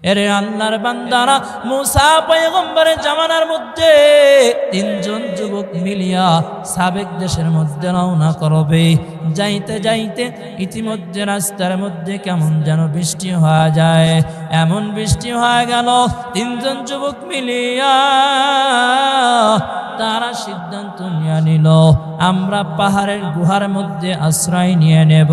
এরে আল্লাহর বান্দারা, মুসা পয়গম্বরের জামানার মধ্যে তিনজন যুবক মিলিয়া সাবেক দেশের মধ্যে রওনা করবে। যাইতে যাইতে ইতিমধ্যে রাস্তার মধ্যে কেমন যেন বৃষ্টি হয়ে যায়। এমন বৃষ্টি হয়ে গেল, তিনজন যুবক মিলিয়া তারা সিদ্ধান্ত নিয়ে নিল, আমরা পাহাড়ের গুহার মধ্যে আশ্রয় নিয়ে নেব।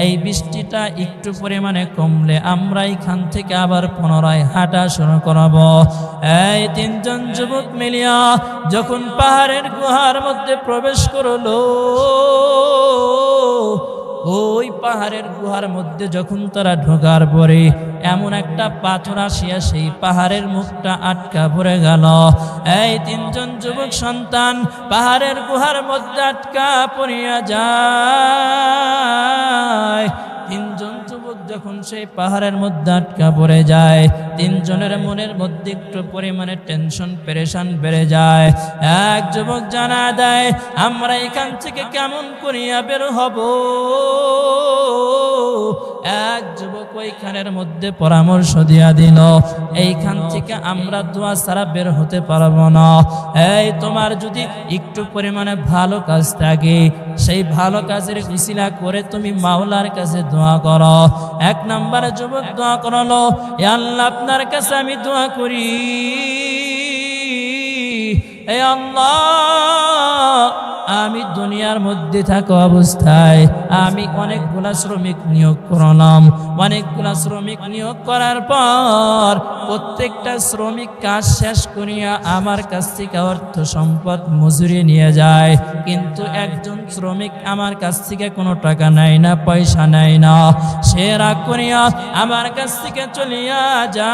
এই বৃষ্টিটা একটু পরিমাণে কমলে আমরা এখান থেকে আবার পুনরায় হাঁটা শুরু করব। এই তিনজন যুবক মিলিয়া যখন পাহাড়ের গুহার মধ্যে প্রবেশ করলো, ওই পাহাড়ের গুহার মধ্যে যখন তারা ঢোকার পরে এমন একটা পাথর আসিয়া সেই পাহাড়ের মুখটা আটকা পড়ে গেল। এই তিনজন যুবক সন্তান পাহাড়ের গুহার মধ্যে আটকা পড়িয়া যায়। তিনজন যুবক যখন সেই পাহাড়ের মধ্যে আটকা পড়ে যায়, তিনজনের মনের মধ্যে একটু পরিমাণে টেনশন পেরেশান বেড়ে যায়। এক যুবক জানা দেয়, আমরা এখান থেকে কেমন করিয়া বের হব। এক যুবক ওইখানের মধ্যে পরামর্শ দিয়া দিল, এইখান থেকে আমরা দোয়া ছাড়া বের হতে পারবো না। এই তোমার যদি একটু পরিমাণে ভালো কাজ থাকে, সেই ভালো কাজের উসিলা করে তুমি মাওলার কাছে দোয়া করো। এক নাম্বার যুবক দোয়া করলো, এ আল্লাহ আপনার কাছে আমি দোয়া করি, এ আল্লাহ আমি দুনিয়ার মধ্যে থাকা অবস্থায় আমি অনেকগুলা শ্রমিক নিয়োগ করলাম। অনেকগুলা শ্রমিক নিয়োগ করার পর প্রত্যেকটা শ্রমিক কাজ শেষ করিয়া আমার কাছ থেকে অর্থ সম্পদ মজুরি নিয়ে যায়, কিন্তু একজন শ্রমিক আমার কাছ থেকে কোনো টাকা নেয় না, পয়সা নেয় না। সে রাগ করিয়া আমার কাছ থেকে চলিয়া যায়।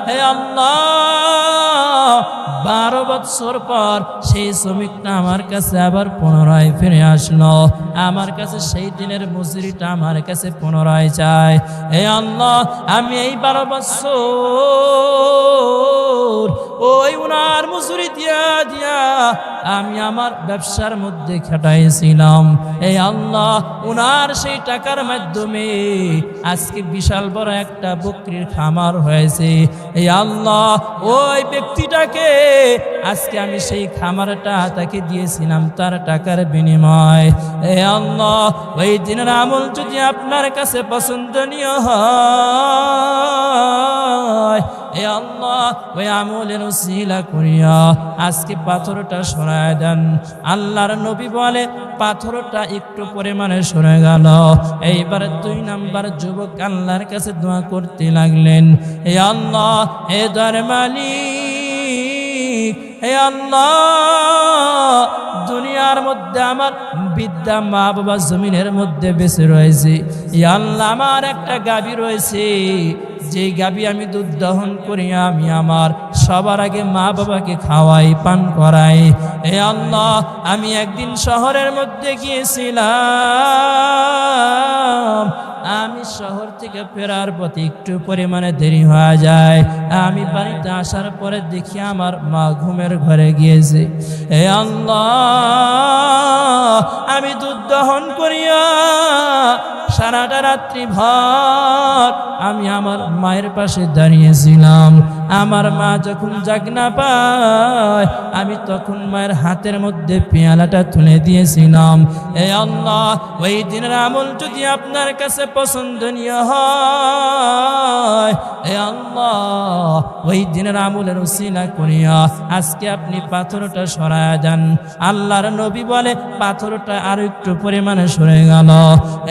হে আল্লাহ, 12 বছর পর সেই শ্রমিকটা আমার কাছে আবার পুনরায় ফিরে আসলো। আমার কাছে সেই দিনের মজুরিটা আমার কাছে পুনরায় চায়। হে আল্লাহ, আমি এই 12 বছর ওই উনার মজুরি দিয়া দিয়া আমি আমার ব্যবসার মধ্যে খাটাইছিলাম। এই আল্লাহ, উনার সেই টাকার মাধ্যমে আজকে বিশাল বড় একটা বকরির খামার হয়েছে। এই আল্লাহ, ওই ব্যক্তিটাকে আজকে আমি সেই খামারটা তাকে দিয়েছিলাম তার টাকার বিনিময়। এই আল্লাহ, ওই দিনের আমল যদি আপনার কাছে পছন্দনীয় হয়, এ আল্লাহ ওই আমলের উসিলা করিয়া আজকে পাথরটা সরায় দেন। আল্লাহর নবী বলে পাথরটা একটু পরিমাণে সরে গেল। এইবার 2 নাম্বার যুবক আল্লাহর কাছে দোয়া করতে লাগলেন, হে আল্লাহ, হে দয়ার মালিক, হে আল্লাহ, দুনিয়ার মধ্যে আমার বিদ্যা মা বাবা জমিনের মধ্যে বেঁচে রয়েছে। ই আল্লাহ, আমার একটা গাভী রয়েছে, যে গাভী আমি দুধ দহন করি, আমি আমার সবার আগে মা বাবাকে খাওয়াই, পান করাই। হে আল্লাহ, আমি একদিন শহরের মধ্যে গিয়েছিলাম, আমি শহর থেকে ফেরার পথে একটু পরিমাণে দেরি হয়ে যায়। আমি বাড়িতে আসার পরে দেখি আমার মা ঘুমের ঘরে গিয়েছে। হে আল্লাহ, আমি দুধ দহন করিয়া সারাটা রাত্রি ভর আমি আমার মায়ের পাশে দাঁড়িয়েছিলাম। আমার মা যখন জাগনা পায়, আমি তখন মায়ের হাতের মধ্যে পেয়ালাটা তুলে দিয়েছিলাম। হে আল্লাহ, ওই দিনের আমল যদি আপনার কাছে পছন্দনীয় হয়, হে আল্লাহ, ওই দিনের আমলের উসিলা করিয়া আজকে আপনি পাথরটা সরায়া দেন। আল্লাহর নবী বলে পাথরটা আরো একটু পরিমাণে সরে গেল।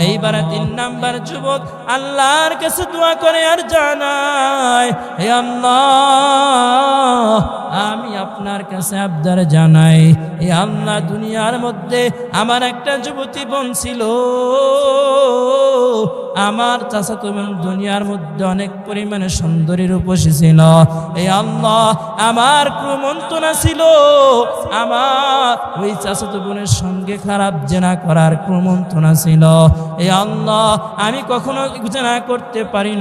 এইবার 3 নাম্বার যুবক আল্লাহর কাছে দোয়া করে আর জানায়, হে আল্লাহ, আমি আপনার কাছে আবদার জানাই, হে আল্লাহ, দুনিয়ার মধ্যে আমার একটা যুবতী বোন ছিল, আমার চাচাতো বোন দুনিয়ার মধ্যে অনেক পরিমাণে সুন্দরী রূপসী ছিল। এই আল্লাহ, আমার কুমন্ত্রণা ছিল, আমার ওই চাচাতো বোনের সঙ্গে খারাপ জেনা করার কুমন্ত্রণা ছিল। এই আল্লাহ, আমি কখনো জেনা করতে পারি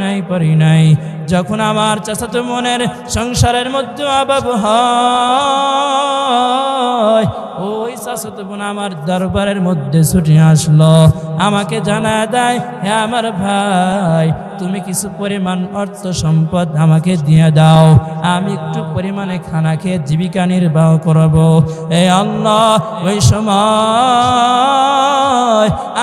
নাই। যখন আমার চাচাতো বোনের সংসারের মধ্যে অভাব হয়, ওই চাচাতো বোন আমার দরবারের মধ্যে ছুটে আসলো, আমাকে জানা দেয়, হে আমার ভাই, তুমি কিছু পরিমাণ অর্থ সম্পদ আমাকে দিয়ে দাও, আমি একটু পরিমাণে খানা খেয়ে জীবিকা নির্বাহ করব। এ আল্লাহ, ওই সময়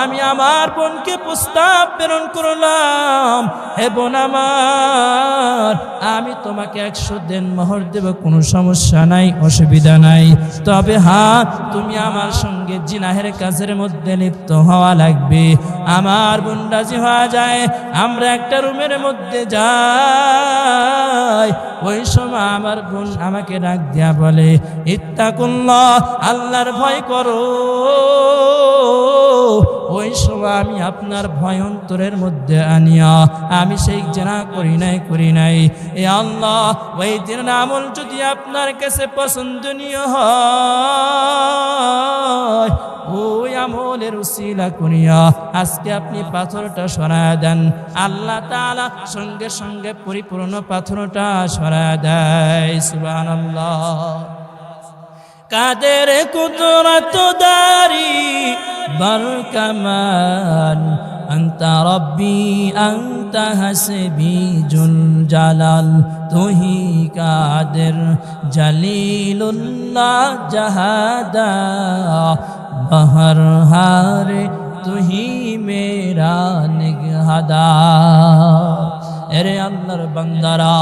আমি আমার বোনকে প্রস্তাব প্রেরণ করলাম, হে বোন আমার, আমি তোমাকে 100 দেনমোহর দেব, কোনো সমস্যা নাই, অসুবিধা নাই, তবে হ্যাঁ, তুমি আমার সঙ্গে জিনাহের কাজের মধ্যে লিপ্ত হওয়া লাগবে। আমার বোন রাজি হওয়া যায়, আমরা একটা রুমের মধ্যে যাই। ওই সময় আমার বোন আমাকে ডাক দিয়া বলে, ইত্তাকুল্লাহ, আল্লাহর ভয় করো। ওই সময় আমি আপনার ভয় অন্তরের মধ্যে আনিয়া আমি সেই জেনা করি নাই। এ আল্লাহ, ওই দিনের আমল যদি আপনার কাছে পছন্দনীয় হয়, ওই আমলের উসিলা করিয়া আজকে আপনি পাথরটা সরায়া দেন। আল্লাহ তাআলা সঙ্গে সঙ্গে পরিপূর্ণ পাথরটা সরায়া দেয়। সুবহানাল্লাহ। কাদের কুদরত দারি বরকামান, আন্তা রব্বি আন্তা হাসবি জুল জালাল, তুহি কাদের জলিলুল্লাহ জাহাদা, বহর হারে তুহি মেরা নিগহাদা। এরে আল্লাহর বান্দারা,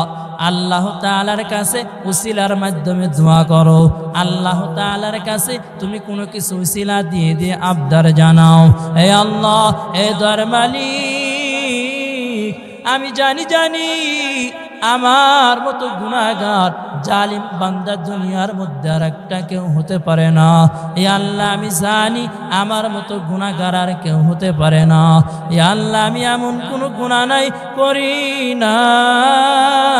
আল্লাহ তাআলার কাছে উসিলার মাধ্যমে দোয়া করো। আল্লাহ তাআলার কাছে তুমি কোনো কিছু উসিলা দিয়ে দিয়ে আবদার জানাও। হে আল্লাহ, হে দয়ার মালিক, আমি জানি আমার মতো গুনাহগার জালিম বান্দা দুনিয়ার মধ্যে আর একটা কেউ হতে পারে না। এ আল্লাহ, আমি জানি আমার মতো গুনাহগার আর কেউ হতে পারে না। এ আল্লাহ, আমি এমন কোনো গুনাহ নাই করি নাই।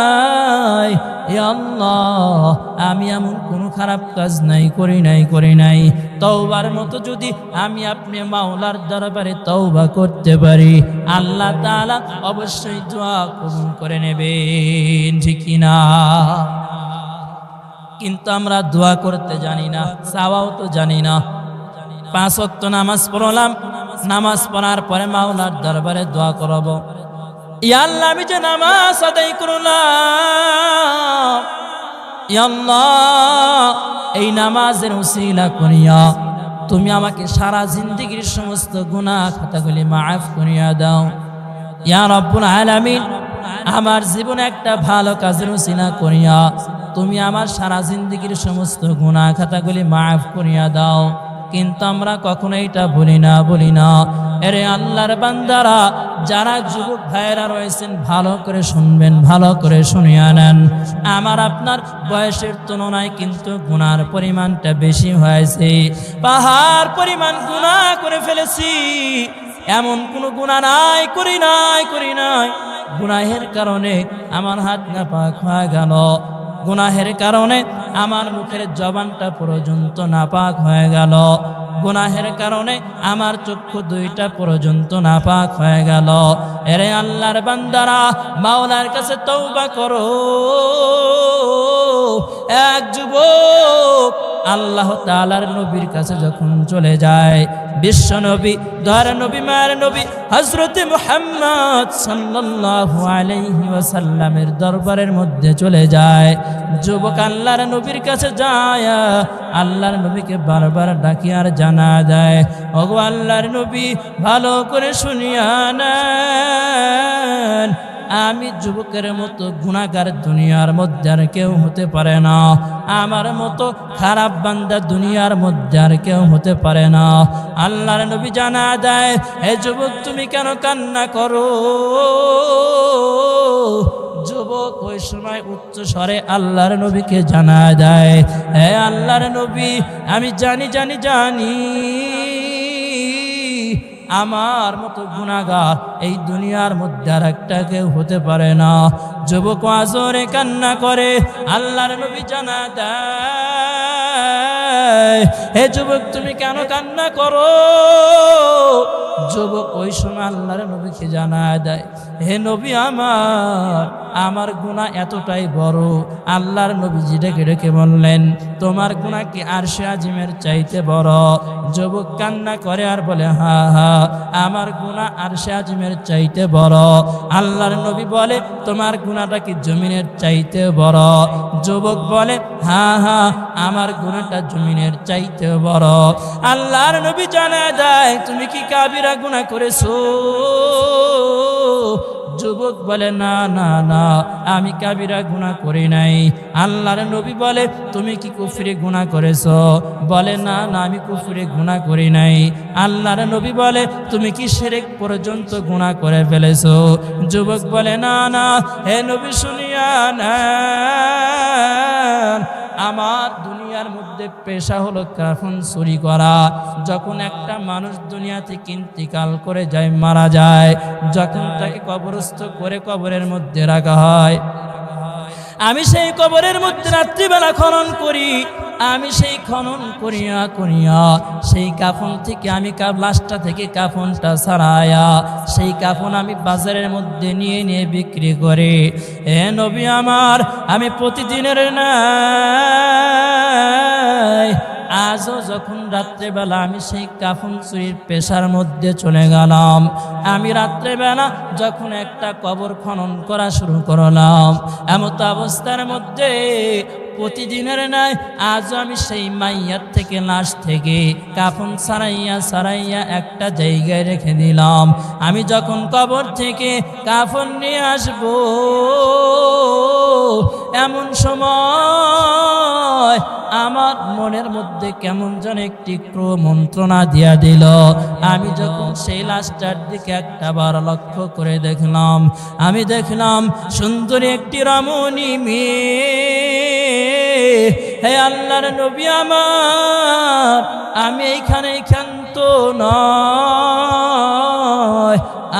এ আল্লাহ, আমি এমন কোনো খারাপ কাজ নাই করি নাই। তওবার মতো যদি আমি আপনি মাওলার দরবারে তওবা করতে পারি, আল্লাহ তাআলা অবশ্যই দোয়া কবুল করে নেবেন, ঠিক কি না? কিন্তু আমরা দোয়া করতে জানি না, চাওয়াও তো জানি না। 5 ওয়াক্ত নামাজ পড়লাম, নামাজ পড়ার পরে মাওলার দরবারে দোয়া করব, ইয়া আল্লাহ, আমি যে নামাজ আদায় করলাম, ইয়া আল্লাহ, এই নামাজের উসিলা করিয়া তুমি আমাকে সারা জিন্দেগীর সমস্ত গুনাহ খাতাগুলি মাফ করিয়া দাও। ইয়া রব্বুল আলামিন, আমার জীবনে একটা ভালো কাজের উসিলা করিয়া তুমি আমার সারা জিন্দেগীর সমস্ত গুনাহ খাতাগুলি মাফ করিয়া দাও। কিন্তু আমরা কখনো এটা বলি না। এরে আল্লাহর বান্দারা, যারা যুবক ভাইয়েরা রয়েছেন, ভালো করে শুনবেন, ভালো করে শুনিয়া নেন। আমার আপনার বয়সের তুলনায় কিন্তু গুনার পরিমাণটা বেশি হয়েছে। পাহাড় পরিমাণ গুনাহ করে ফেলেছি, এমন কোনো গুনাহ নাই করি নাই। গুনাহের কারণে আমার হাত নাপাক হয়ে গেল, গুনাহের কারণে আমার মুখের জবানটা পর্যন্ত নাপাক হয়ে গেল, গুনাহের কারণে আমার চক্ষু দুইটা পর্যন্ত নাপাক হয়ে গেল। এরে আল্লাহর বান্দারা, মাওলার কাছে তওবা করো। এক যুবক আল্লাহ তাআলার নবীর কাছে যখন চলে যায়, বিশ্ব নবী, দয়ার নবী, মায়ের নবী হযরত মুহাম্মদ সাল্লাল্লাহু আলাইহি ওয়াসাল্লামের দরবারের মধ্যে চলে যায়। যুবক আল্লাহর নবীর কাছে যায়, আল্লাহর নবীকে বারবার ডাকি আর জানা দেয়, ওগো আল্লাহর নবী, ভালো করে শুনিয়া নেন, আমি যুবকের মতো গুনাহগার দুনিয়ার মধ্যে আর কেউ হতে পারে না। আমার মতো খারাপ বান্দা দুনিয়ার মধ্যে আর কেউ হতে পারে না। আল্লাহর নবী জানা দেয়, হে যুবক, তুমি কেন কান্না করো? যুবক ওই সময় উচ্চ স্বরে আল্লাহর নবীকে জানা দেয়, হে আল্লাহর নবী, আমি জানি আমার মতো গুনাহগার এই দুনিয়ার মধ্যে আর একটা কেউ হতে পারে না। যুবক আজরে কান্না করে, আল্লাহর নবী জানা দেয়, হে যুবক, তুমি কেন কান্না করো? যুবক ওই সময় আল্লাহর নবীকে জানা দেয়, হে নবী আমার, আমার গুনাহ এতটাই বড়। আল্লাহর নবীজি ডেকে ডেকে বললেন, তোমার গুনাহ কি আরশে আজিমের চাইতে বড়? যুবক কান্না করে আর বলে, হ্যাঁ হ্যাঁ, আমার গুনাহ আরশে আজিমের চাইতে বড়। আল্লাহর নবী বলে, তোমার গুনাহটা কি জমিনের চাইতে বড়? যুবক বলে, হ্যাঁ হ্যাঁ, আমার গুনাহটা জমিনের চাইতে বড়। আল্লাহর নবী জানায় দেয়, তুমি কি কাবিরা গুনাহ করেছো? যুবক বলে, না না না, আমি কাবিরা গুনাহ করি নাই। আল্লাহর নবী বলে, তুমি কি কুফরি গুনাহ করেছো? বলে, না না, আমি কুফরি গুনাহ করি নাই। আল্লাহর নবী বলে, তুমি কি শিরক পর্যন্ত গুনাহ করে ফেলেছো? যুবক বলে, না না, হে নবী শুনিয়া নেন, আমার দুনিয়ার মধ্যে পেশা হলো কাফন চুরি করা। যখন একটা মানুষ দুনিয়া থেকে ইন্তিকাল করে যায়, মারা যায়, যখন তাকে কবরস্থ করে কবরের মধ্যে রাখা হয়, আমি সেই কবরের মধ্যে রাত্রিবেলা খনন করি। আমি সেই খনন করিয়া করিয়া সেই কাফন থেকে আমি লাশটা থেকে কাফনটা ছাড়ায়া সেই কাফন আমি বাজারের মধ্যে নিয়ে নিয়ে বিক্রি করি। এ নবী আমার, আমি প্রতিদিনের নাই আজও যখন রাত্রেবেলা আমি সেই কাফন চুরির পেশার মধ্যে চলে গেলাম, আমি রাত্রেবেলা যখন একটা কবর খনন করা শুরু করলাম, এমত অবস্থার মধ্যে প্রতিদিনের নাই আজও আমি সেই মাইয়ার থেকে লাশ থেকে কাফন সারাইয়া সারাইয়া একটা জায়গায় রেখে দিলাম। আমি যখন কবর থেকে কাফন নিয়ে আসবো, এমন সময় আমার মনের মধ্যে কেমন যেন একটি মন্ত্রণা দিয়া দিল। আমি যখন সেই লাশটার দিকে একটা বার লক্ষ্য করে দেখলাম, আমি দেখলাম সুন্দরী একটি রমণী মেয়ে। হে আল্লাহর নবী আমার, আমি এইখানে ক্ষান্ত নয়,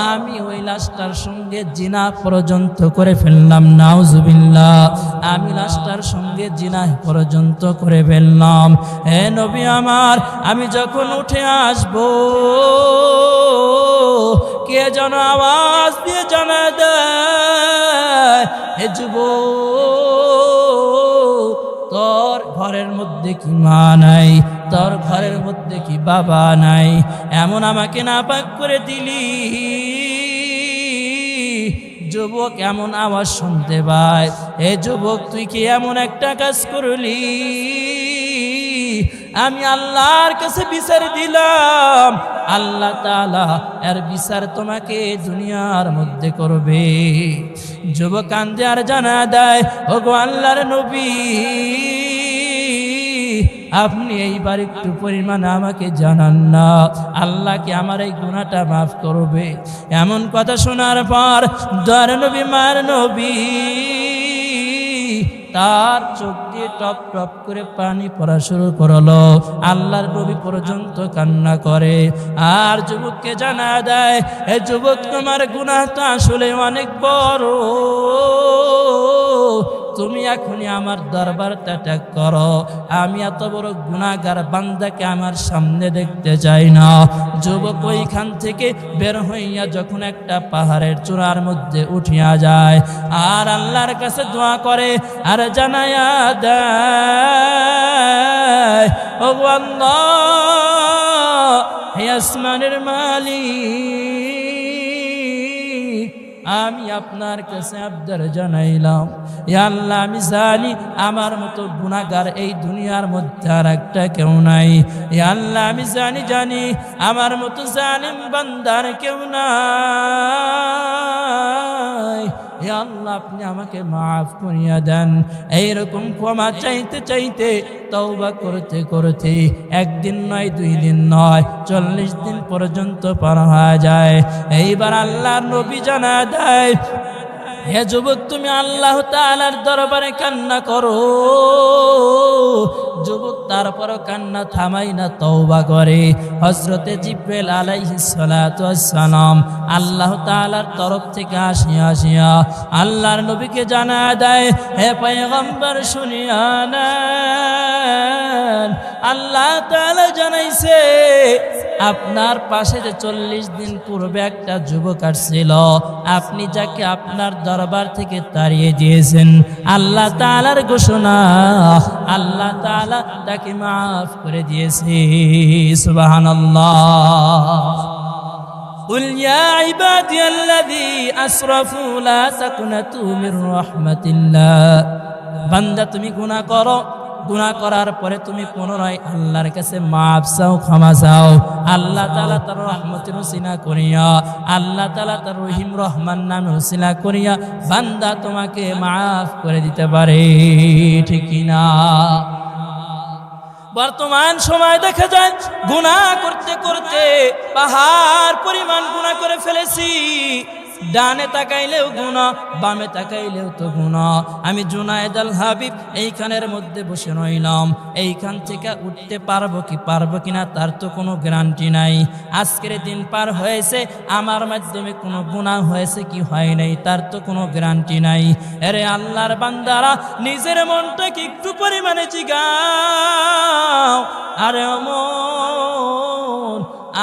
আমি ওই লাশটার সঙ্গে জিনা পর্যন্ত করে ফেললাম। নাউজুবিল্লাহ, আমি লাশটার সঙ্গে জিনা পর্যন্ত করে ফেললাম। হে নবী আমার, আমি যখন উঠে আসব, কে যেন আওয়াজ দিয়ে জানা দেয়, হে যুবক, তোর ঘরের মধ্যে কি মা নাই? তোর ঘরের মধ্যে কি বাবা নাই? এমন আমাকে নাপাক করে দিলি। যুবক এমন আওয়াজ শুনতে পায়, এ যুবক, তুই কি এমন একটা কাজ করলি? আমি আল্লাহর কাছে বিচার দিলাম, আল্লাহ তাআলা এর বিচার তোমাকে দুনিয়ার মধ্যে করবে। যুবক কান্দে আর জানা দেয়, ওগো আল্লাহর নবী, আপনি এইবার একটু পরিমাণে আমাকে জানান না, আল্লাহ কি আমার এই গুনাহটা মাফ করবে? এমন কথা শোনার পর দয়ার নবী, মার নবী, তার চোখ দিয়ে টপ টপ করে পানি পড়া শুরু করলো। আল্লাহর নবী পর্যন্ত কান্না করে। আর যুবককে জানা দেয়, এ যুবক, তোমার গুনাহটা আসলে অনেক বড়, তুমি এখনই আমার দরবারটা ত্যাগ করো। আমি এত বড় গুনাহগার বান্দাকে আমার সামনে দেখতে চাই না। যুবক ওইখান থেকে বের হইয়া যখন একটা পাহাড়ের চূড়ার মধ্যে উঠিয়া যায় আর আল্লাহর কাছে দোয়া করে আর জানায়া দেয়, ও আল্লাহ, হে আসমানের মালিক, আমি আপনার কাছে আবদার জানাইলাম, ইয়া আল্লাহ, আমি জানি আমার মতো গুনাহগার এই দুনিয়ার মধ্যে আর একটা কেউ নাই। ইয়া আল্লাহ, আমি জানি আমার মতো জালিম বান্দার কেউ নাই। ইয়া আল্লাহ, আপনি আমাকে মাফ করিয়া দেন। এইরকম ক্ষমা চাইতে চাইতে, তওবা করতে করতে একদিন নয়, 2 দিন নয়, 40 দিন পর্যন্ত পার হয়ে যায়। এইবার আল্লাহর নবী জানা দেয়, হে যুবক, তুমি আল্লাহ তাআলার দরবারে কান্না করো। যুবক তারপরও কান্না থামাই না, তওবা করে। হযরতে জিবরাইল আলাইহিস সালাতু ওয়াস সালাম আল্লাহ তাআলার তরফ থেকে আসিয়া আল্লাহর নবীকে জানা দেয়, হে পয়গম্বর, শুনিয়া নেন, আল্লাহ তাআলা জানাইছে আপনার পাশে যে 40 দিন পূর্বে একটা যুবক আসছিল, আপনি যাকে আপনার দরবার থেকে তাড়িয়ে দিয়েছেন, আল্লাহ তাআলার ঘোষণা, আল্লাহ তাআলা তাকে মাফ করে দিয়েছে। সুবহানাল্লাহ। قل يا عبادي الذي أسرفوا لا تقنطوا من رحمة الله। বান্দা তুমি গুনাহ করো, গুনাহ করার পরে তুমি পুনরায় আল্লাহর কাছে মাফ চাও, ক্ষমা চাও, আল্লাহ তাআলা তার রহমতের উসিলা করিয়া, আল্লাহ তাআলা তার রহিম রহমান নামে উসিলা করিয়া বান্দা তোমাকে মাফ করে দিতে পারে, ঠিক না? বর্তমান সময় দেখা যায় গুনাহ করতে করতে পাহাড় পরিমাণ গুনাহ করে ফেলেছি। ডানে তাকাইলেও গুনাহ, বামে তাকাইলেও তো গুনাহ। আমি জুনায়েদ আল হাবিব এইখানের মধ্যে বসে রইলাম, এইখান থেকে উঠতে পারবো কিনা তার তো কোনো গ্যারান্টি নাই। আজকের দিন পার হয়েছে, আমার মাধ্যমে কোনো গুনাহ হয়েছে কি হয় নাই তার তো কোনো গ্যারান্টি নাই। আরে আল্লাহর বান্দারা, নিজের মনটাকে একটু পরিমাণে জিগাও। আরে মন,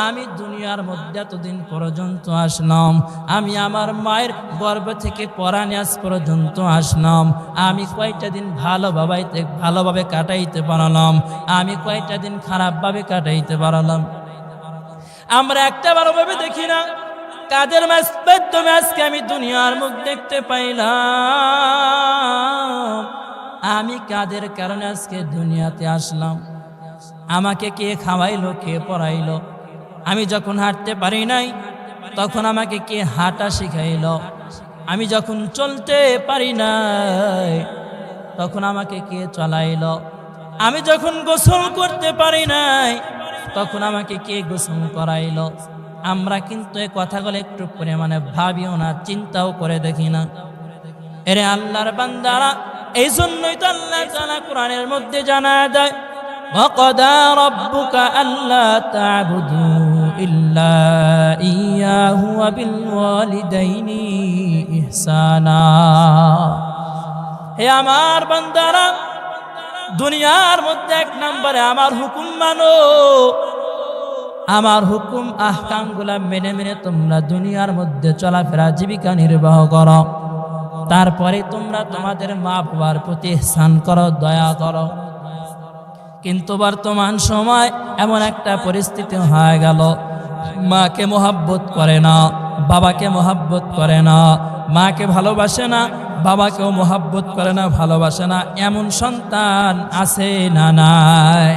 আমি দুনিয়ার মধ্যে এতদিন পর্যন্ত আসলাম, আমি আমার মায়ের গর্ভ থেকে পরাণে আজ পর্যন্ত আসলাম, আমি কয়টা দিন ভালোভাবে কাটাইতে পারলাম, আমি কয়টা দিন খারাপভাবে কাটাইতে পারলাম। আমরা একটা ভালোভাবে দেখি না, কাদের মাধ্যমে আজকে আমি দুনিয়ার মুখ দেখতে পাইলাম, আমি কাদের কারণে আজকে দুনিয়াতে আসলাম, আমাকে কে খাওয়াইলো, কে পড়াইলো, আমি যখন হাঁটতে পারি নাই তখন আমাকে কে হাঁটা শিখাইলো, আমি যখন চলতে পারি নাই তখন আমাকে কে চলাইলো, আমি যখন গোসল করতে পারি নাই তখন আমাকে কে গোসল করাইলো। আমরা কিন্তু এই কথাগুলো একটু পরিমাণে ভাবিও না, চিন্তাও করে দেখি না। এরে আল্লাহর বান্দারা, এই জন্যই তো আল্লাহ তাআলা কোরআনের মধ্যে জানায় দেয়, وَقَضَى رَبُّكَ أَلَّا تَعْبُدُوا إِلَّا إِيَّاهُ وَبِالْوَالِدَيْنِ إِحْسَانًا। হে আমার বান্দারা, দুনিয়ার মধ্যে এক নম্বরে আমার হুকুম মানো, আমার হুকুম আহকামগুলা মেনে মেনে তোমরা দুনিয়ার মধ্যে চলাফেরা জীবিকা নির্বাহ করো। তারপরে তোমরা তোমাদের মা বাবার প্রতি ইহসান করো, দয়া করো। কিন্তু বর্তমান সময় এমন একটা পরিস্থিতি হয়ে গেল, মাকে মোহাব্বত করে না, বাবাকে মোহাব্বত করে না, মাকে ভালোবাসে না, বাবাকেও মোহাব্বত করে না, ভালোবাসে না, এমন সন্তান আছে না নাই?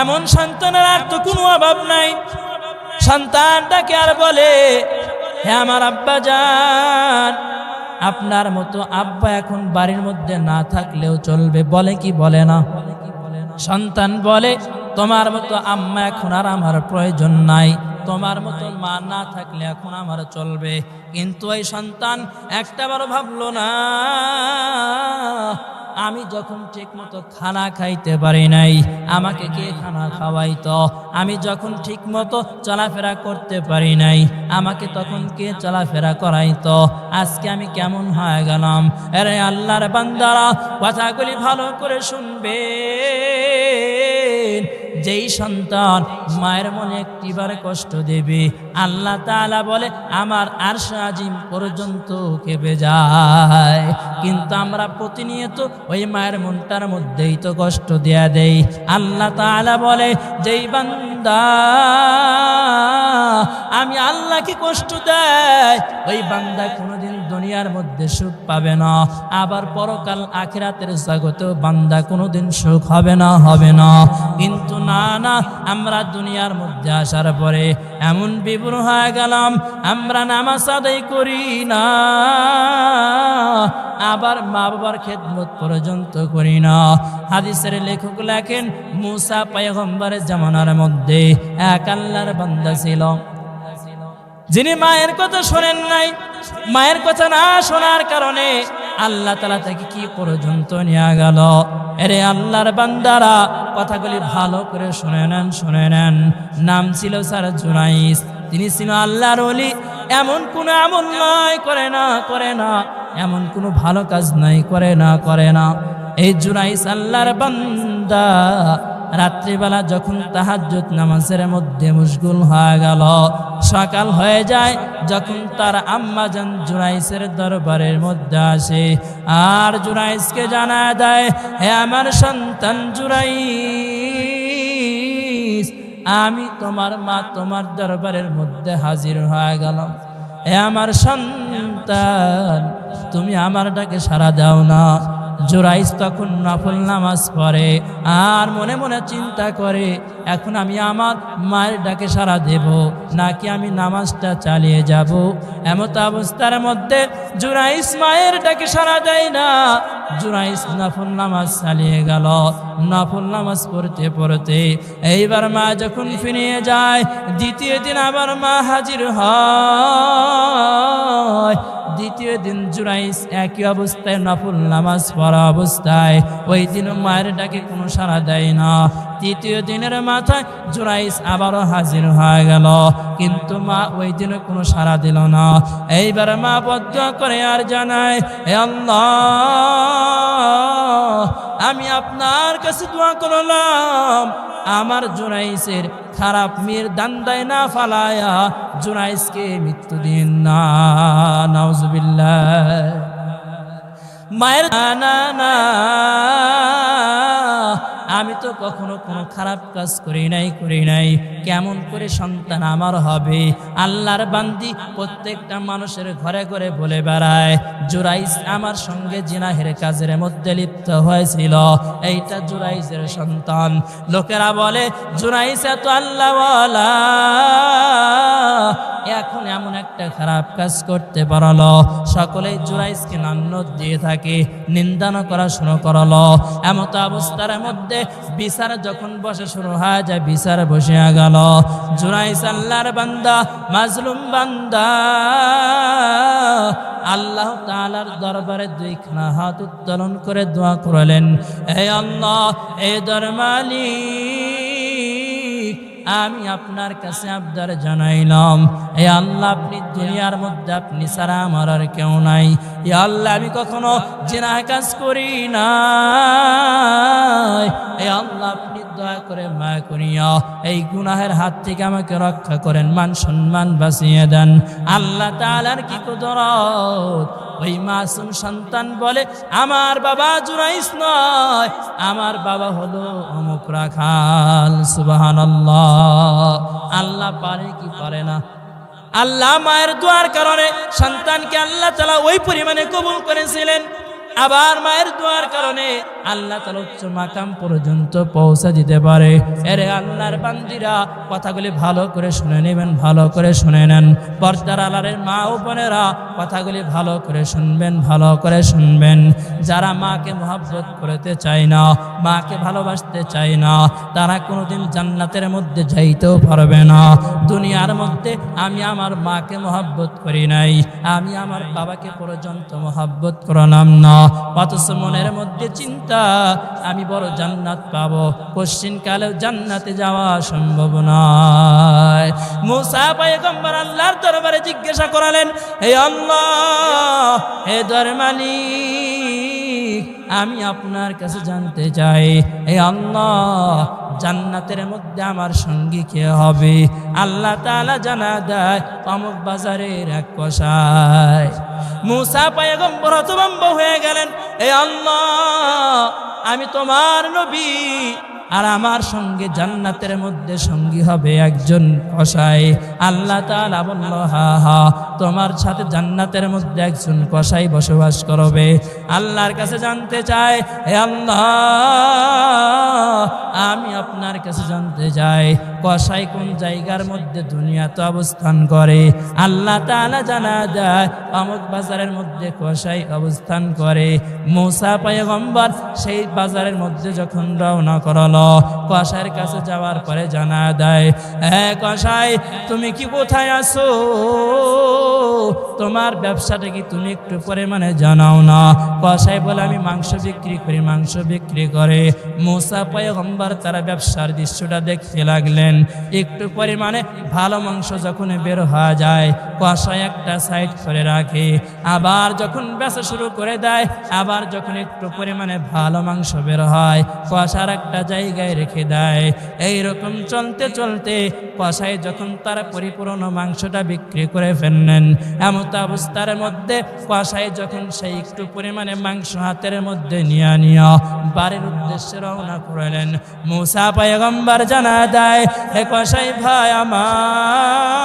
এমন সন্তানের আর তো কোনো অভাব নাই। সন্তানটাকে আর বলে, হে আমার আব্বা জান, আপনার মতো আব্বা এখন বাড়ির মধ্যে না থাকলেও চলবে, বলে কি বলে না? সন্তান বলে, তোমার মতো আম্মা এখন আর আমার প্রয়োজন নাই, তোমার মতো মা না থাকলে এখন আমার চলবে। কিন্তু এই সন্তান একটাবারও ভাবলো না, আমি যখন ঠিক মতো খানা খাইতে পারি নাই আমাকে কে খানা খাওয়াইতো, আমি যখন ঠিক মতো চলাফেরা করতে পারি নাই আমাকে তখন কে চলাফেরা করাইতো, আজকে আমি কেমন হয়ে গেলাম। আরে আল্লাহর বান্দারা, কথাগুলি ভালো করে শুনবে। যেই সন্তান মায়ের মনে একটিবার কষ্ট দেবে, আল্লাহ তাআলা বলে আমার আরশ আজিম পর্যন্ত কেঁপে যায়। কিন্তু আমরা প্রতিনিয়ত ওই মায়ের মনটার মধ্যেই তো কষ্ট দেয়া দেই। আল্লাহ তাআলা বলে, যেই বান্দা আমি আল্লাহকে কষ্ট দেয়, ওই বান্দা কোনোদিন দুনিয়ার মধ্যে সুখ পাবে না, আবার পরকাল আখিরাতের জগতেও বান্দা কোনোদিন সুখ হবে না। কিন্তু না, আমরা দুনিয়ার মধ্যে আসার পরে এমন বিভ্র হয়ে গেলাম, আমরা নামাজ আদায় করি না, আবার মা বাবার খেদমত পর্যন্ত করি না। হাদিসের লেখক লেখেন, মুসা পয়গম্বরের জামানার মধ্যে এক আল্লাহর বান্দা ছিল, যিনি মায়ের কথা শোনেন নাই। মায়ের কথা না শোনার কারণে আল্লাহ তাআলা তাকে কি পর্যন্ত নিয়ে গেল। এরে আল্লাহর বান্দারা, কথাগুলি ভালো করে শুনে নেন। নাম ছিল স্যার জুনাইস, তিনি ছিল আল্লাহর ওলি। এমন কোনো আমল নাই করে না, এমন কোনো ভালো কাজ নাই করে না। এই জুনাইস আল্লাহর বান্দা রাত্রিবেলা যখন তাহাজ্জুদ নামাজের মধ্যে মশগুল হয়ে গেল, সকাল হয়ে যায়, যখন তার আম্মাজান জুরাইসের দরবারের মধ্যে আসে আর জুরাইসকে জানা দেয়, হে আমার সন্তান জুরাইস, আমি তোমার মা তোমার দরবারের মধ্যে হাজির হয়ে গেলাম। হে আমার সন্তান, তুমি আমার ডাকে সাড়া দাও না। জুরাইস তখন নফল নামাজ পড়ে আর মনে মনে চিন্তা করে, এখন আমি আমার মায়ের ডাকে সাড়া দেব নাকি আমি নামাজটা চালিয়ে যাব। এমত অবস্থার মধ্যে জুরাইস মায়ের ডাকে সাড়া দেয় না। জুরাইস নফল নামাজ চালিয়ে গেল। নফল নামাজ পড়তে পড়তে এইবার মা যখন ফিরে যায়, দ্বিতীয় দিন আবার মা হাজির হয়। দ্বিতীয় দিন জুরাইস একই অবস্থায় নফল নামাজ পড়া অবস্থায়, ওই দিন মায়ের ডাকে কোনো সাড়া দেয় না। তৃতীয় দিনের মাথায় জুরাইস আবারও হাজির হয়ে গেল, কিন্তু মা ওই দিনে কোনো সাড়া দিল না। এইবার মা বদদুয়া করে আর জানায়, হে আল্লাহ, আমি আপনার কাছে দোয়া করলাম, আমার জুরাইসের খারাপ মেয়ের দান্দায় না ফালায়া জুরাইসকে মৃত্যু দিন না। নাউজুবিল্লাহ। মায়ের না না, আমি তো কখনো কোনো খারাপ কাজ করি নাই, কেমন করে সন্তান আমার হবে? আল্লাহর বান্দি প্রত্যেকটা মানুষের ঘরে ঘরে বলে বেড়ায়, জুরাইস আমার সঙ্গে জিনাহের কাজের মধ্যে লিপ্ত হয়েছিল, এইটা জুরাইসের সন্তান। লোকেরা বলে জুরাইস এত আল্লাহওয়ালা, এখন এমন একটা খারাপ কাজ করতে পারলো। সকলেই জুরাইসকে লানত দিয়ে থাকে, নিন্দানো করা শুরু করলো। এমত অবস্থার মধ্যে বিচার যখন বসে শুরু হয়ে যায়, বিচার বসে গেল। জুরাইস আল্লাহর বান্দা, মাজলুম বান্দা, আল্লাহ তাআলার দরবারে দুইখানা হাত উত্তোলন করে দোয়া করলেন, হে আল্লাহ, হে দরমালিক, আমি আপনার কাছে আবদার জানাইলাম, হে আল্লাহ, আপনি দুনিয়ার মধ্যে আপনি ছাড়া আমার আর কেউ নাই। হে আল্লাহ, আমি কখনো জিনা কাজ করি না। হে আল্লাহ, আপনি দয়া করে মায়া করিয়া এই গুনাহের হাত থেকে আমাকে রক্ষা করেন, মান সম্মান বাঁচিয়ে দেন। আল্লাহ তাআলার কি কুদরত! ওই মাসুম সন্তান বলে, আমার বাবা জুরাইস নয়, আমার বাবা হলো অমুক রাখাল। সুবহানাল্লাহ। আল্লাহ পারে কি পারে না? আল্লাহ মায়ের দোয়ার কারণে সন্তানকে আল্লাহ তাআলা ওই পরিমাণে কবুল করেছিলেন। আবার মায়ের দোয়ার কারণে আল্লাহ তাআলা উচ্চ মাকাম পর্যন্ত পৌঁছে দিতে পারে। এরে আল্লাহর বান্দিরা, কথাগুলি ভালো করে শুনে নেবেন, ভালো করে শুনে নেন। পর্দার আলারের মা ও বোনেরা, কথাগুলি ভালো করে শুনবেন, ভালো করে শুনবেন। যারা মাকে মহব্বত করতে চায় না, মাকে ভালোবাসতে চায় না, তারা কোনোদিন জান্নাতের মধ্যে যাইতেও পারবে না। দুনিয়ার মধ্যে আমি আমার মাকে মহব্বত করি নাই, আমি আমার বাবাকে পর্যন্ত মহব্বত করলাম না, অথচ মনের মধ্যে চিন্তা আমি বড় জান্নাত পাবো, পশ্চিমকালেও জান্নাতে যাওয়া সম্ভব নয়। মুসা পয়গম্বর আল্লাহর দরবারে জিজ্ঞাসা করালেন, হে আল্লাহ, হে দরমালিক, আমি আপনার কাছে জানতে চাই, হে আল্লাহ, জান্নাতের মধ্যে আমার সঙ্গী কে হবে? আল্লাহ তাআলা জানা দেয়, অমুক বাজারের এক কসাই। মুসা পয়গম্বর হতভম্ব হয়ে গেলেন, হে আল্লাহ, আমি তোমার নবী, আর আমার সঙ্গে জান্নাতের মধ্যে সঙ্গী হবে একজন কসাই। আল্লাহ তাআলা বলল, হা হা, তোমার সাথে জান্নাতের মধ্যে একজন কসাই বসবাস করবে। আল্লাহর কাছে জানতে চাই, হে আল্লাহ, আমি আপনার কাছে জানতে চাই, কসাই কোন জায়গার মধ্যে দুনিয়াতে অবস্থান করে? আল্লাহ তাআলা জানা দেয়, অমুক বাজারের মধ্যে কসাই অবস্থান করে। মুসা পয়গম্বর সেই বাজারের মধ্যে যখন রওনা করল, কসাইয়ের কাছে যাওয়ার পরে জানা দেয়, হে কসাই, তুমি কি কোথায় আছো? তোমার ব্যবসাটা কি তুমি একটু পরিমাণে জানাও না? কসাই বলে, আমি মাংস বিক্রি করি, মাংস বিক্রি করে। মুসা পয়গম্বর তারা ব্যবসার দৃশ্যটা দেখতে লাগলেন। রাখবেন। একটু পরিমাণে ভালো মাংস যখন বের হয়ে যায় কষা একটা সাইড করে রাখে, আবার যখন বেচা শুরু করে দেয়, আবার যখন একটু পরিমাণে ভালো মাংস বের হয় কষার একটা জায়গায় রেখে দেয়। এইরকম চলতে চলতে কষায় যখন তারা পরিপূর্ণ মাংসটা বিক্রি করে ফেললেন, এমত অবস্থার মধ্যে কষায় যখন সেই একটু পরিমাণে মাংস হাতের মধ্যে নিয়ে বাড়ির উদ্দেশ্যে রওনা করলেন। মুসা পয়গম্বর জানা দেয়, হে কসাই ভাই আমার,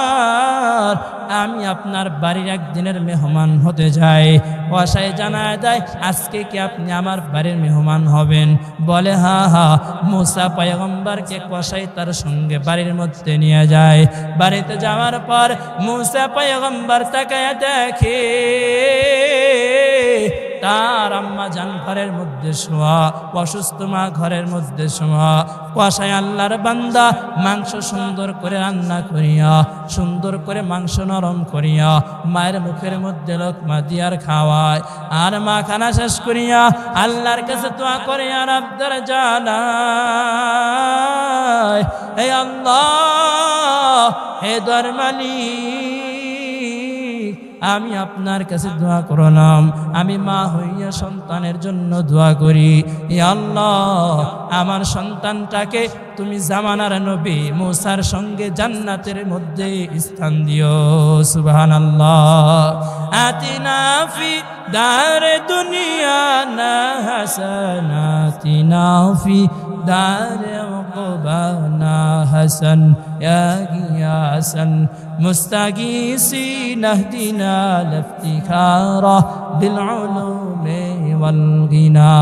আমি আপনার বাড়ির একদিনের মেহমান হতে যাই। কসাই জানা দেয়, আজকে কি আপনি আমার বাড়ির মেহমান হবেন? বলে হা হা। মুসা পয়গম্বরকে কসাই তার সঙ্গে বাড়ির মধ্যে নিয়ে যায়। বাড়িতে যাওয়ার পর মুসা পয়গম্বর তাকায় দেখে তার আম্মা জান ঘরের মধ্যে শোয়া, অসুস্থ মা ঘরের মধ্যে শোয়া। কসাই আল্লাহর বান্দা মাংস সুন্দর করে রান্না করিয়া, সুন্দর করে মাংস নরম করিয়া মায়ের মুখের মধ্যে লোকমা দিয়ার খাওয়ায়। আর মা খানা শেষ করিয়া আল্লাহর কাছে দোয়া করে আর আবদার জানায়, হে আল্লাহ, হে দরমালি, আমি আপনার কাছে দোয়া করলাম, আমি মা হইয়া সন্তানের জন্য দোয়া করি, হে আল্লাহ, আমার সন্তানটাকে তুমি জামানার নবী মুসার সঙ্গে জান্নাতের মধ্যে স্থান দিও। সুবহানাল্লাহ। আতিনা ফি দারে দুনিয়া না হাসানাতিনা ফি দারে উকবানা হাসান ইয়া গিয়াসান মুস্তাগীসিন اهدنا لافتخارا بالعلوم والغنى।